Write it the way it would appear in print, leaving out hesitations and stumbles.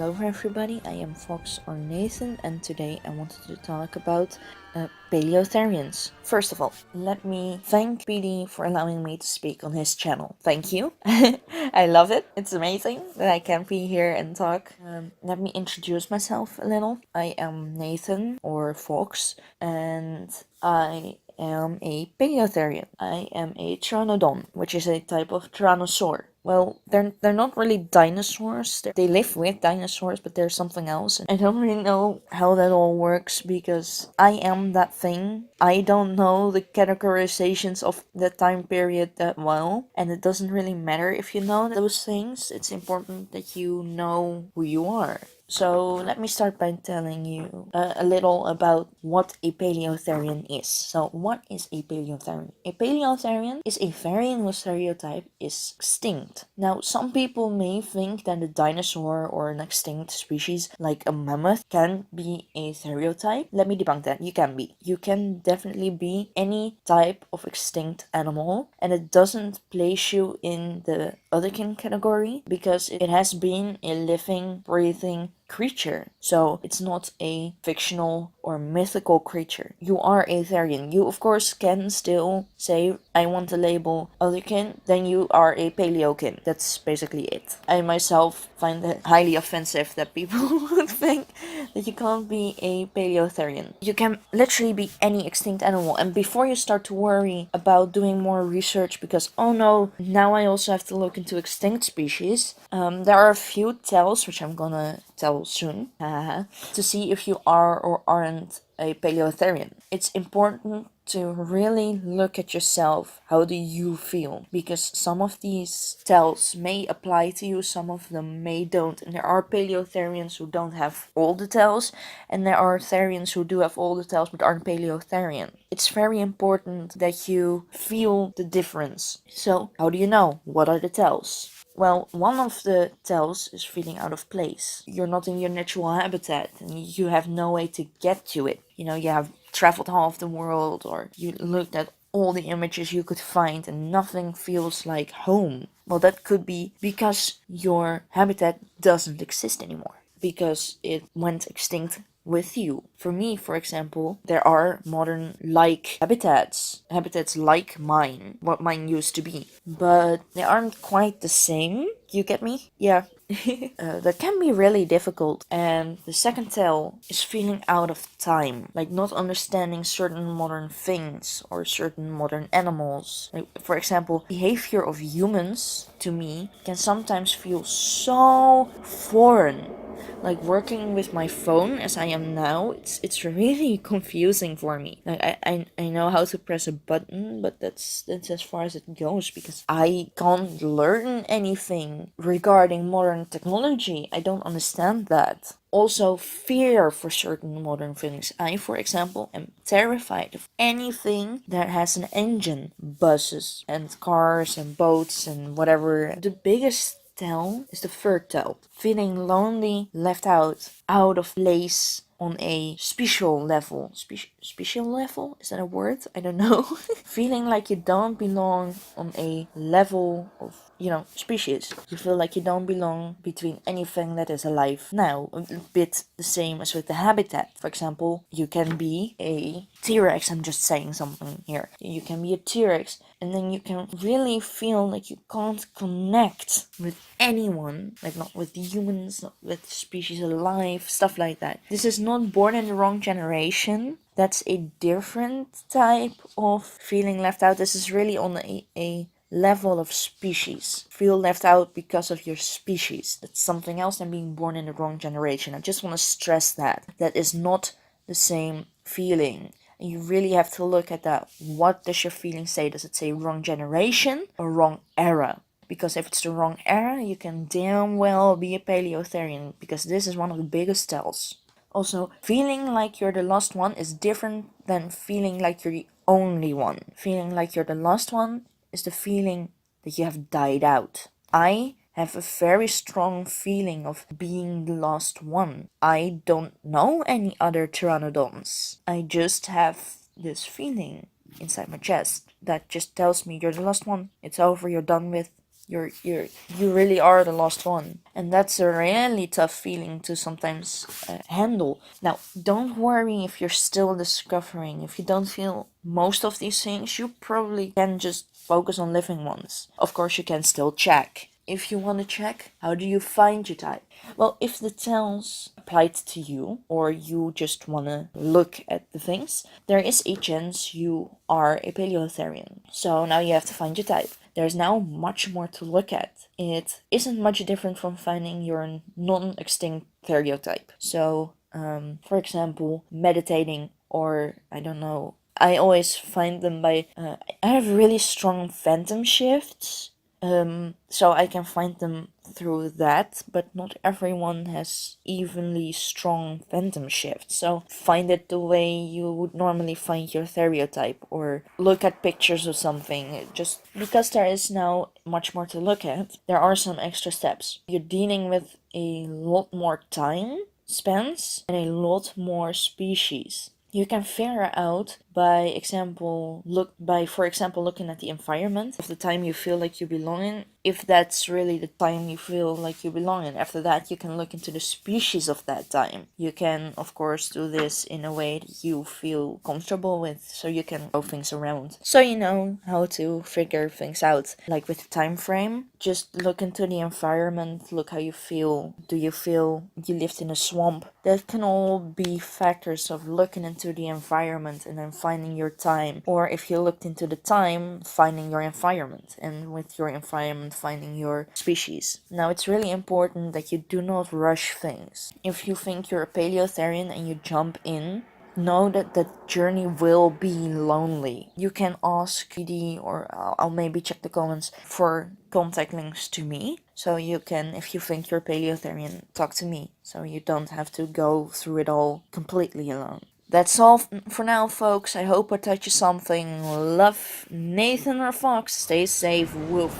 Hello everybody, I am Fox or Nathan, and today I wanted to talk about Paleotherians. First of all, let me thank PD for allowing me to speak on his channel. Thank you. I love it. It's amazing that I can be here and talk. Let me introduce myself a little. I am Nathan or Fox, and I am a Paleotherian. I am a pteranodon, which is a type of tyrannosaur. Well, they're not really dinosaurs. They live with dinosaurs, but they're something else. I don't really know how that all works because I am that thing. I don't know the categorizations of the time period that well, and it doesn't really matter if you know those things. It's important that you know who you are. So let me start by telling you a little about what a paleotherian is. So what is a paleotherian? A paleotherian is a therian whose stereotype is extinct. Now, some people may think that a dinosaur or an extinct species like a mammoth can be a stereotype. Let me debunk that. You can be. You can definitely be any type of extinct animal, and it doesn't place you in the otherkin category because it has been a living, breathing creature. So it's not a fictional or mythical creature. You are a therian. You of course can still say, I want to label otherkin, then you are a paleokin. That's basically it. I myself find it highly offensive that people would think that you can't be a paleotherian. You can literally be any extinct animal, and before you start to worry about doing more research because, oh no, now I also have to look into extinct species, there are a few tells, which I'm gonna tell soon, to see if you are or aren't a paleotherian. It's important to really look at yourself. How do you feel? Because some of these tells may apply to you, some of them may don't. And there are paleotherians who don't have all the tells, and there are therians who do have all the tells but aren't paleotherian. It's very important that you feel the difference. So, how do you know? What are the tells? Well, one of the tells is feeling out of place. You're not in your natural habitat and you have no way to get to it. You know, you have traveled half the world, or you looked at all the images you could find and nothing feels like home. Well, that could be because your habitat doesn't exist anymore, because it went extinct with you. For me, for example, there are modern habitats like mine, what mine used to be, but they aren't quite the same. You get me? Yeah. That can be really difficult. And the second tell is feeling out of time, like not understanding certain modern things or certain modern animals. Like, for example, behavior of humans to me can sometimes feel so foreign. Like working with my phone as I am now, it's really confusing for me. Like I know how to press a button, but that's as far as it goes because I can't learn anything regarding modern technology. I don't understand that. Also, fear for certain modern things. I, for example, am terrified of anything that has an engine. Buses and cars and boats and whatever. The biggest tell is the third tell. Feeling lonely, left out of place on a special level. Special level? Is that a word? I don't know. Feeling like you don't belong on a level of, species. You feel like you don't belong between anything that is alive. Now, a bit the same as with the habitat. For example, you can be a T-Rex. I'm just saying something here. You can be a T-Rex, and then you can really feel like you can't connect with anyone, like not with humans, not with species alive, stuff like that. This is not born in the wrong generation. That's a different type of feeling left out. This is really on a level of species. Feel left out because of your species. That's something else than being born in the wrong generation. I just want to stress that. That is not the same feeling. And you really have to look at that. What does your feeling say? Does it say wrong generation or wrong era? Because if it's the wrong era, you can damn well be a paleotherian, because this is one of the biggest tells. Also, feeling like you're the last one is different than feeling like you're the only one. Feeling like you're the last one is the feeling that you have died out. I have a very strong feeling of being the last one. I don't know any other pteranodons. I just have this feeling inside my chest that just tells me you're the last one. It's over, you're done with. You really are the lost one, and that's a really tough feeling to sometimes handle. Now, don't worry if you're still discovering. If you don't feel most of these things, you probably can just focus on living ones. Of course, you can still check. If you want to check, how do you find your type? Well, if the tells applied to you, or you just want to look at the things, there is a chance you are a paleotherian. So now you have to find your type. There's now much more to look at. It isn't much different from finding your non-extinct stereotype. So, for example, meditating, or I don't know, I always find them by, I have really strong phantom shifts. So I can find them through that, but not everyone has evenly strong phantom shifts. So find it the way you would normally find your stereotype, or look at pictures of something. Just because there is now much more to look at, there are some extra steps. You're dealing with a lot more time spans and a lot more species. You can figure out by for example looking at the environment of the time you feel like you belong in, if that's really the time you feel like you belong in. After that, you can look into the species of that time. You can of course do this in a way that you feel comfortable with, so you can move things around, so you know how to figure things out. Like with the time frame, just look into the environment, look how you feel. Do you feel you lived in a swamp? That can all be factors of looking into the environment and then finding your time. Or if you looked into the time, finding your environment, and with your environment finding your species. Now, it's really important that you do not rush things. If you think you're a paleotherian and you jump in, know that the journey will be lonely. You can ask PD, or I'll maybe check the comments for contact links to me. So you can, if you think you're paleotherian, talk to me. So you don't have to go through it all completely alone. That's all for now, folks. I hope I taught you something. Love, Nathan or Fox. Stay safe, Wolf.